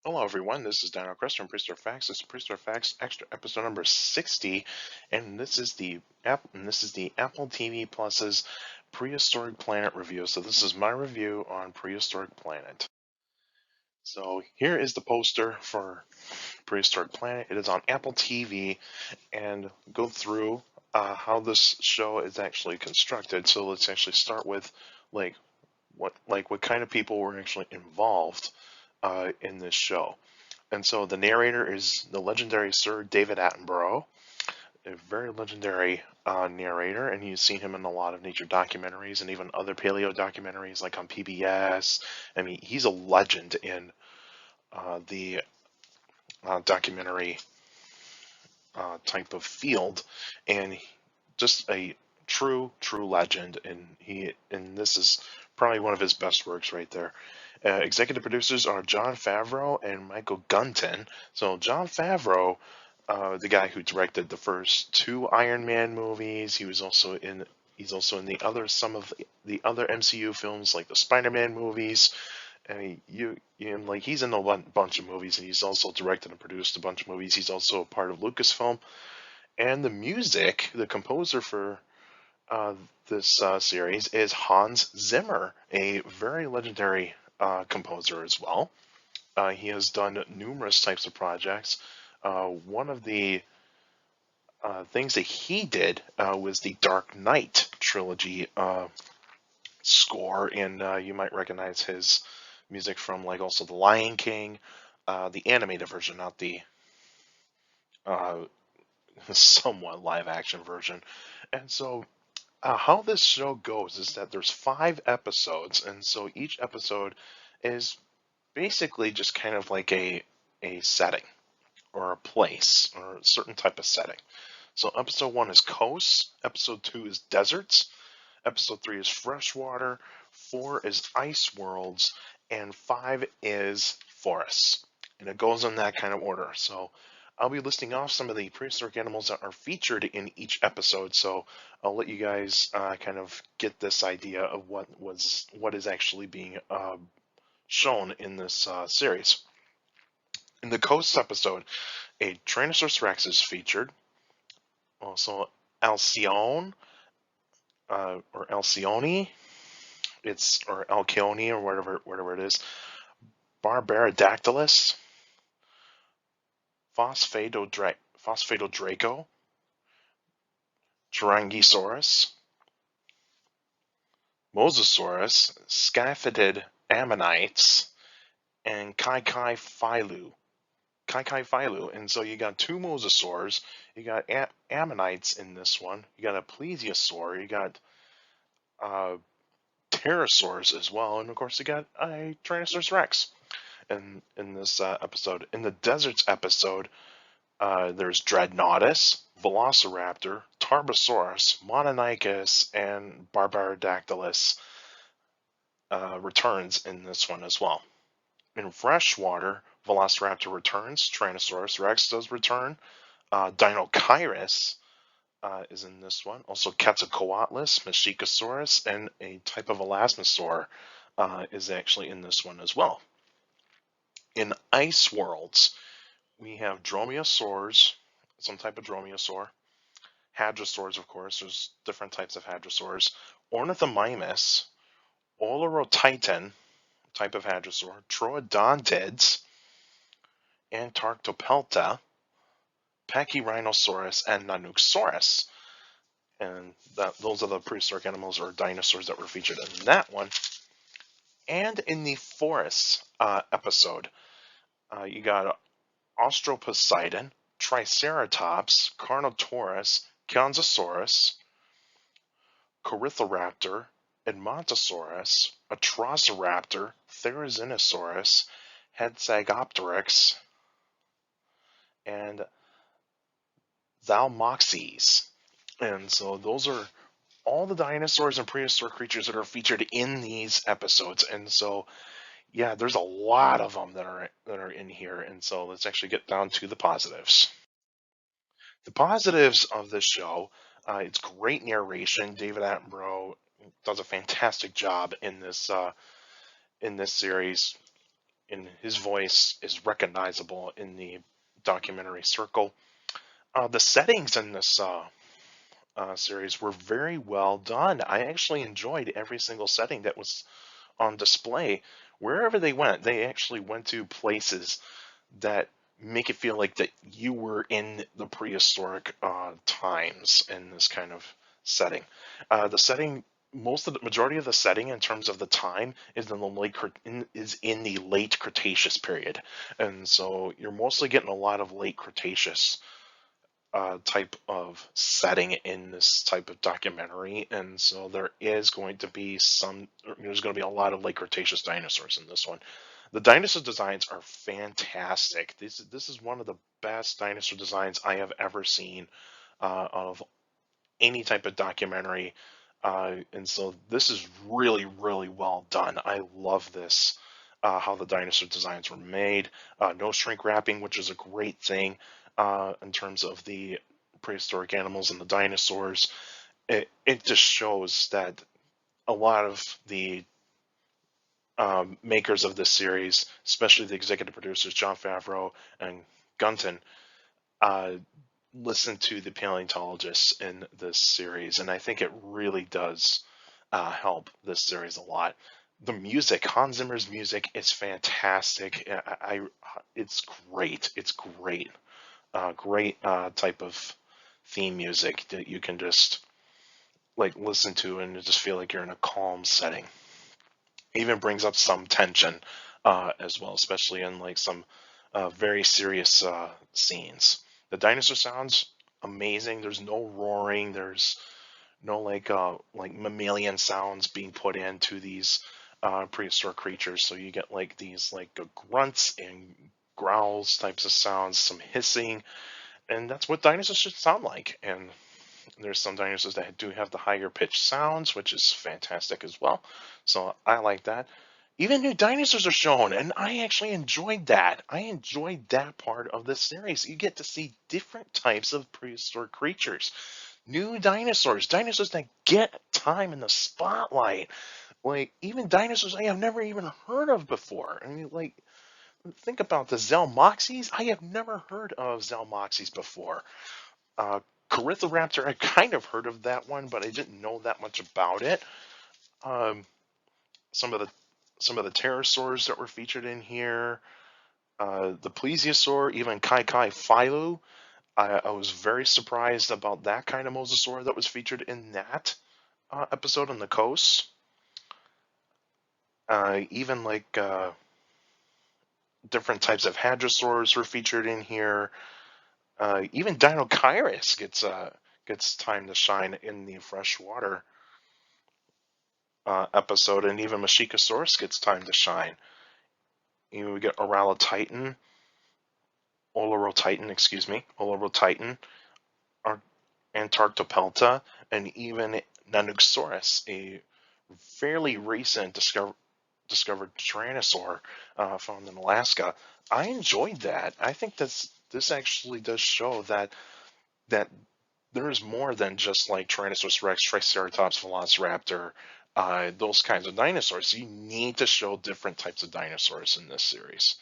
Hello, everyone. This is Dino from Prehistoric Facts. This is Prehistoric Facts Extra episode number 60, and this is the Apple TV Plus's Prehistoric Planet review. So this is my review on Prehistoric Planet. So here is the poster for Prehistoric Planet. It is on Apple TV, and go through how this show is actually constructed. So let's actually start with like what kind of people were actually involved in this show. And so the narrator is the legendary Sir David Attenborough, a very legendary narrator, and you've seen him in a lot of nature documentaries and even other paleo documentaries like on PBS. I mean, he's a legend in the documentary type of field, and just a true legend. And this is probably one of his best works right there. Executive producers are Jon Favreau and Michael Gunton. So Jon Favreau, the guy who directed the first two Iron Man movies, he's also in some of the other MCU films like the Spider-Man movies. And he's in a bunch of movies, and he's also directed and produced a bunch of movies. He's also a part of Lucasfilm, and the music, the composer for uh, this series is Hans Zimmer, a very legendary composer as well. He has done numerous types of projects. One of the things that he did was the Dark Knight trilogy score, and you might recognize his music from like also The Lion King, the animated version, not the uh, somewhat live action version. And so how this show goes is that there's 5 episodes, and so each episode is basically just kind of like a setting or a place or a certain type of setting. So episode 1 is coasts, episode 2 is deserts, episode 3 is freshwater, 4 is ice worlds, and 5 is forests. And it goes in that kind of order. So I'll be listing off some of the prehistoric animals that are featured in each episode. So I'll let you guys kind of get this idea of what is actually being shown in this series. In the coast episode, a Tyrannosaurus Rex is featured. Also, Alcyone or Alcyone, or Alcyone or whatever it is. Barbaridactylus, Phosphadodraco, Tyrannosaurus, Mosasaurus, Scyphidid ammonites, and Kaikai-Phylu. And so you got 2 mosasaurs, you got ammonites in this one, you got a plesiosaur, you got pterosaurs as well, and of course you got a Tyrannosaurus Rex in this episode. In the deserts episode, there's Dreadnoughtus, Velociraptor, Tarbosaurus, Mononychus, and Barbaridactylus returns in this one as well. In freshwater, Velociraptor returns, Tyrannosaurus Rex does return, Dinokairos is in this one, also Quetzalcoatlus, Mexicosaurus, and a type of elasmosaur is actually in this one as well. In ice worlds, we have dromaeosaurs, some type of dromaeosaur, hadrosaurs, of course, there's different types of hadrosaurs, Ornithomimus, Olorotitan, type of hadrosaur, Troodontids, Antarctopelta, Pachyrhinosaurus, and Nanuqsaurus. And those are the prehistoric animals or dinosaurs that were featured in that one. And in the forests episode, you got Austroposeidon, Triceratops, Carnotaurus, Gonzosaurus, Karitha Raptor, Edmontosaurus, Atrociraptor, Therizinosaurus, Hedsagopteryx, and Thalmoxes. And so those are all the dinosaurs and prehistoric creatures that are featured in these episodes. And so yeah, there's a lot of them that are in here. And so let's actually get down to the positives. The positives of this show, it's great narration. David Attenborough does a fantastic job in this series. and his voice is recognizable in the documentary circle. The settings in this series were very well done. I actually enjoyed every single setting that was on display. Wherever they went, they actually went to places that make it feel like that you were in the prehistoric times in this kind of setting. The setting, most of the majority of the setting in terms of the time is in the late Cretaceous period, and so you're mostly getting a lot of late Cretaceous type of setting in this type of documentary, and so there's going to be a lot of late Cretaceous dinosaurs in this one. The dinosaur designs are fantastic. This is one of the best dinosaur designs I have ever seen of any type of documentary, and so this is really, really well done. I love this. How the dinosaur designs were made. No shrink wrapping, which is a great thing in terms of the prehistoric animals and the dinosaurs. It just shows that a lot of the makers of this series, especially the executive producers John Favreau and Gunton, uh, listen to the paleontologists in this series, and I think it really does help this series a lot. The music, Hans Zimmer's music, is fantastic. It's great. It's great. Great type of theme music that you can just like listen to and just feel like you're in a calm setting. Even brings up some tension as well, especially in like some very serious scenes. The dinosaur sounds amazing. There's no roaring. There's no like mammalian sounds being put into these prehistoric creatures. So you get like these like grunts and growls types of sounds, some hissing, and that's what dinosaurs should sound like. And there's some dinosaurs that do have the higher pitched sounds, which is fantastic as well. So I like that. Even new dinosaurs are shown, and I actually enjoyed that. I enjoyed that part of the series. You get to see different types of prehistoric creatures, new dinosaurs, dinosaurs that get time in the spotlight. Like even dinosaurs I have never even heard of before. I mean, like think about the Zelmoxes. I have never heard of Zelmoxes before. Uh, Karitha Raptor, I kind of heard of that one, but I didn't know that much about it. Um, some of the pterosaurs that were featured in here, the plesiosaur, even Kai Philo. I was very surprised about that kind of mosasaur that was featured in that episode on the coast. Even like different types of hadrosaurs were featured in here. Even Dinokairos gets time to shine in the freshwater episode, and even Mashikasaurus gets time to shine. You know, we get Olorotitan, Antarctopelta, and even Nanuqsaurus, a fairly recent discovered tyrannosaur found in Alaska. I enjoyed that. I think this actually does show that there is more than just like Tyrannosaurus Rex, Triceratops, Velociraptor, those kinds of dinosaurs. You need to show different types of dinosaurs in this series.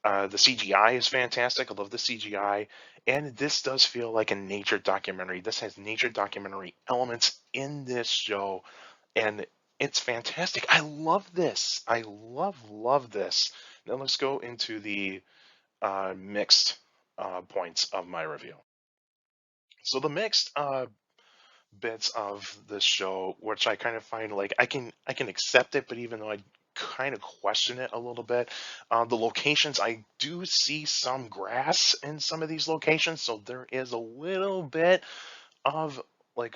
The CGI is fantastic. I love the CGI. And this does feel like a nature documentary. This has nature documentary elements in this show. And it's fantastic. I love this. I love this. Now let's go into the mixed points of my review. So the mixed bits of this show, which I kind of find like I can accept it, but even though I kind of question it a little bit, the locations I do see some grass in some of these locations, so there is a little bit of like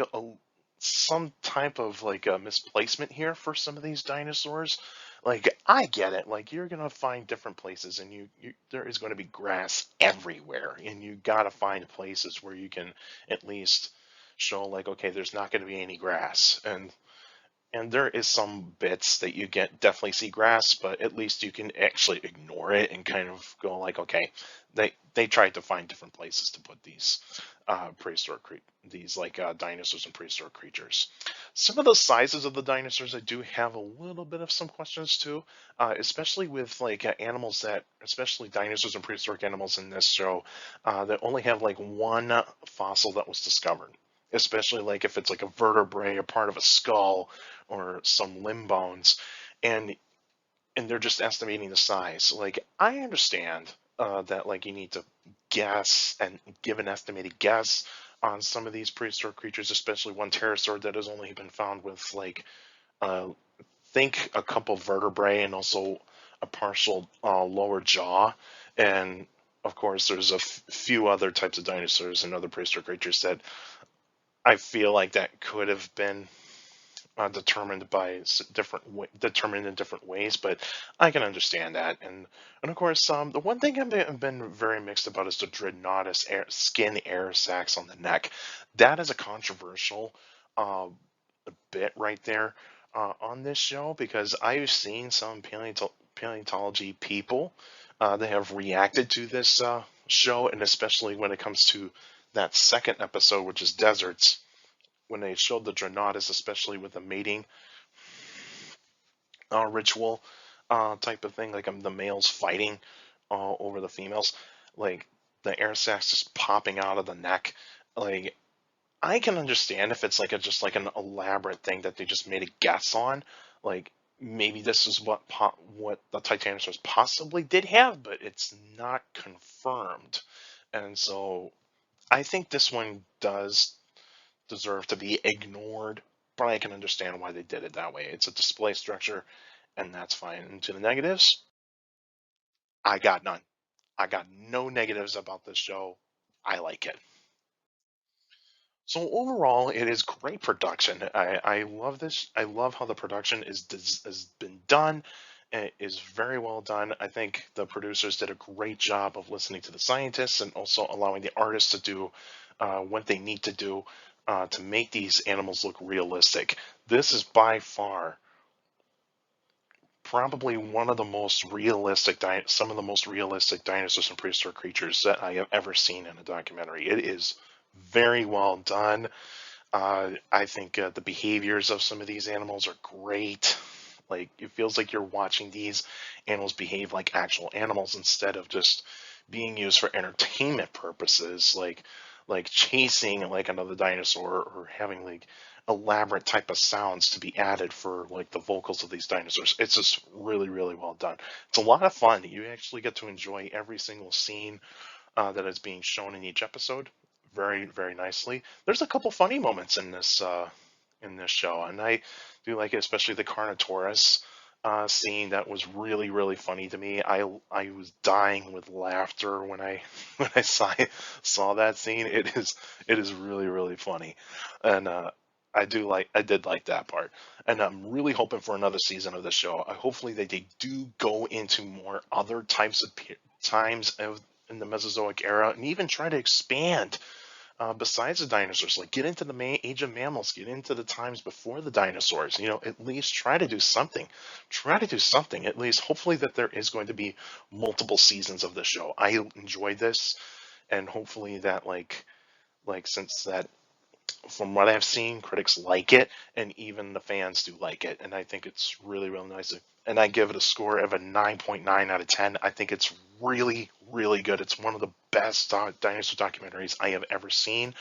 some type of like a misplacement here for some of these dinosaurs. Like I get it, like you're gonna find different places, and you there is going to be grass everywhere, and you gotta find places where you can at least show like okay, there's not going to be any grass, and there is some bits that you get definitely see grass, but at least you can actually ignore it and kind of go like okay, they tried to find different places to put these dinosaurs and prehistoric creatures. Some of the sizes of the dinosaurs I do have a little bit of some questions too, especially with animals that, especially dinosaurs and prehistoric animals in this show, that only have like one fossil that was discovered. Especially like if it's like a vertebrae or part of a skull or some limb bones, and they're just estimating the size. Like I understand that like you need to guess and give an estimated guess on some of these prehistoric creatures, especially one pterosaur that has only been found with uh, think a couple vertebrae and also a partial lower jaw, and of course there's a few other types of dinosaurs and other prehistoric creatures that I feel like that could have been determined by determined in different ways, but I can understand that. And of course, the one thing I've been very mixed about is the Dreadnoughtus skin air sacs on the neck. That is a controversial uh, bit right there on this show, because I've seen some paleontology people that have reacted to this show, and especially when it comes to that second episode, which is deserts, when they showed the Dreadnoughtus, especially with the mating ritual type of thing, like the males fighting over the females, like the air sacs just popping out of the neck. Like I can understand if it's like just like an elaborate thing that they just made a guess on, like maybe this is what the Titanosaurus possibly did have, but it's not confirmed, and so I think this one does deserve to be ignored, but I can understand why they did it that way. It's a display structure, and that's fine. And to the negatives, I got none. I got no negatives about this show. I like it. So overall, it is great production. I love this. I love how the production has been done. It is very well done. I think the producers did a great job of listening to the scientists and also allowing the artists to do what they need to do to make these animals look realistic. This is by far probably one of the most realistic, some of the most realistic dinosaurs and prehistoric creatures that I have ever seen in a documentary. It is very well done. I think the behaviors of some of these animals are great. Like it feels like you're watching these animals behave like actual animals instead of just being used for entertainment purposes, like chasing like another dinosaur or having like elaborate type of sounds to be added for like the vocals of these dinosaurs. It's just really, really well done. It's a lot of fun. You actually get to enjoy every single scene that is being shown in each episode very, very nicely. There's a couple funny moments in this show, and I do like it, especially the Carnotaurus scene. That was really, really funny to me. I was dying with laughter when I when I saw that scene. It is really, really funny, and I did like that part, and I'm really hoping for another season of the show. Hopefully they do go into more other types of times of in the Mesozoic era, and even try to expand besides the dinosaurs. Like get into the age of mammals, get into the times before the dinosaurs. You know, at least try to do something. Try to do something. At least, hopefully, that there is going to be multiple seasons of the show. I enjoyed this, and hopefully that since that from what I've seen, critics like it, and even the fans do like it, and I think it's really, really nice. And I give it a score of a 9.9 out of 10. I think it's really, really good. It's one of the best dinosaur documentaries I have ever seen,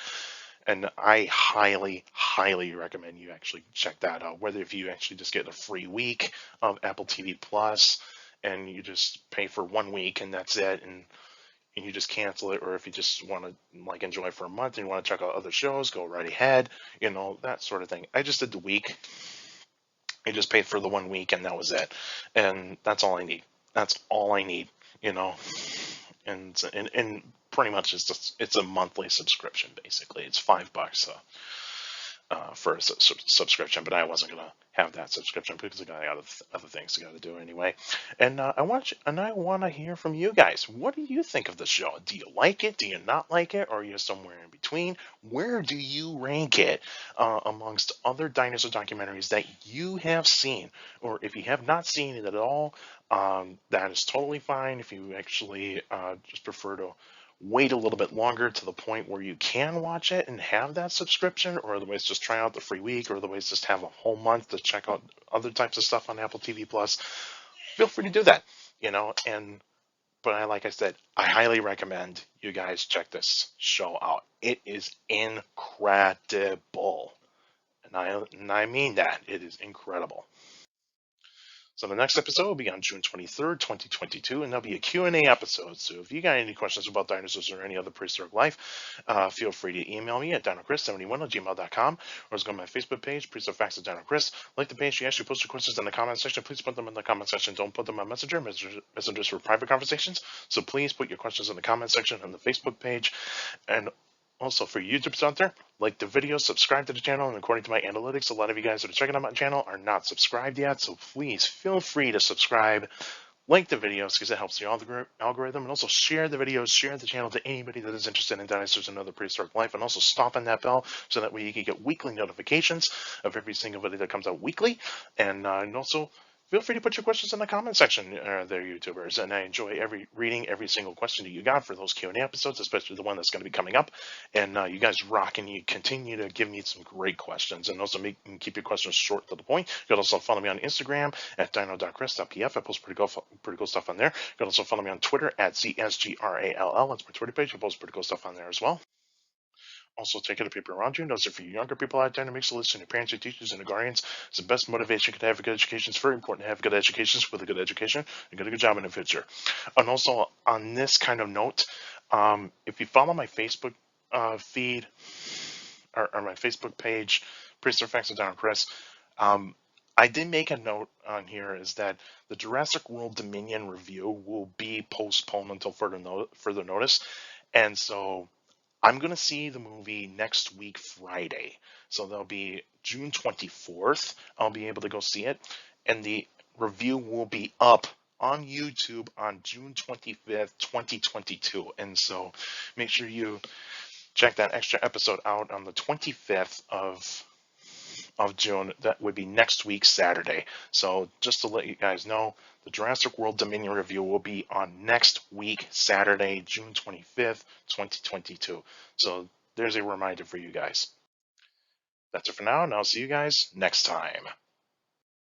and I highly, highly recommend you actually check that out. Whether if you actually just get a free week of Apple TV Plus, and you just pay for 1 week and that's it, and you just cancel it, or if you just want to like enjoy for a month and you want to check out other shows, go right ahead, that sort of thing. I just did the week. I just paid for the 1 week and that was it, and that's all I need. That's all I need, you know. And pretty much it's a monthly subscription. Basically it's $5 for a subscription, but I wasn't gonna have that subscription because I got other things I got to do anyway. And I want to hear from you guys. What do you think of the show? Do you like it? Do you not like it? Or are you somewhere in between? Where do you rank it amongst other dinosaur documentaries that you have seen? Or if you have not seen it at all, that is totally fine. If you actually just prefer to wait a little bit longer to the point where you can watch it and have that subscription, or otherwise just try out the free week, or otherwise just have a whole month to check out other types of stuff on Apple TV Plus, feel free to do that. Like I said, I highly recommend you guys check this show out. It is incredible. And I mean that. It is incredible. So the next episode will be on June 23rd, 2022, and there'll be a Q&A episode. So if you got any questions about dinosaurs or any other prehistoric life, feel free to email me at dinochrist71@gmail.com, or just go to my Facebook page, Prehistoric Facts with Dino Chris. Like the page, you actually post your questions in the comment section. Please put them in the comment section. Don't put them on Messenger. Messengers for private conversations. So please put your questions in the comment section on the Facebook page. And also, for YouTubers out there, like the video, subscribe to the channel, and according to my analytics, a lot of you guys that are checking out my channel are not subscribed yet, so please feel free to subscribe, like the videos, because it helps the algorithm, and also share the videos, share the channel to anybody that is interested in dinosaurs and other prehistoric life, and also stop on that bell so that way you can get weekly notifications of every single video that comes out weekly, and also feel free to put your questions in the comment section there, YouTubers, and I enjoy reading every single question that you got for those Q&A episodes, especially the one that's going to be coming up, and you guys rock, and you continue to give me some great questions, and also keep your questions short to the point. You can also follow me on Instagram at dino.chris.pf. I post pretty cool stuff on there. You can also follow me on Twitter at CSGRALL. That's my Twitter page. I post pretty cool stuff on there as well. Also, take care of people around you. Notice it for you younger people out there, to make sure listen to parents, your teachers, and the guardians. It's the best motivation you can have a good education. It's very important to have good educations with a good education and get a good job in the future. And also, on this kind of note, if you follow my Facebook feed or my Facebook page, Prehistoric Facts with Dino Chris, I did make a note on here is that the Jurassic World Dominion review will be postponed until further notice. And so I'm going to see the movie next week, Friday. So that'll be June 24th. I'll be able to go see it. And the review will be up on YouTube on June 25th, 2022. And so make sure you check that extra episode out on the 25th of June. That would be next week, Saturday. So just to let you guys know, the Jurassic World Dominion review will be on next week, Saturday, June 25th, 2022. So there's a reminder for you guys. That's it for now, and I'll see you guys next time.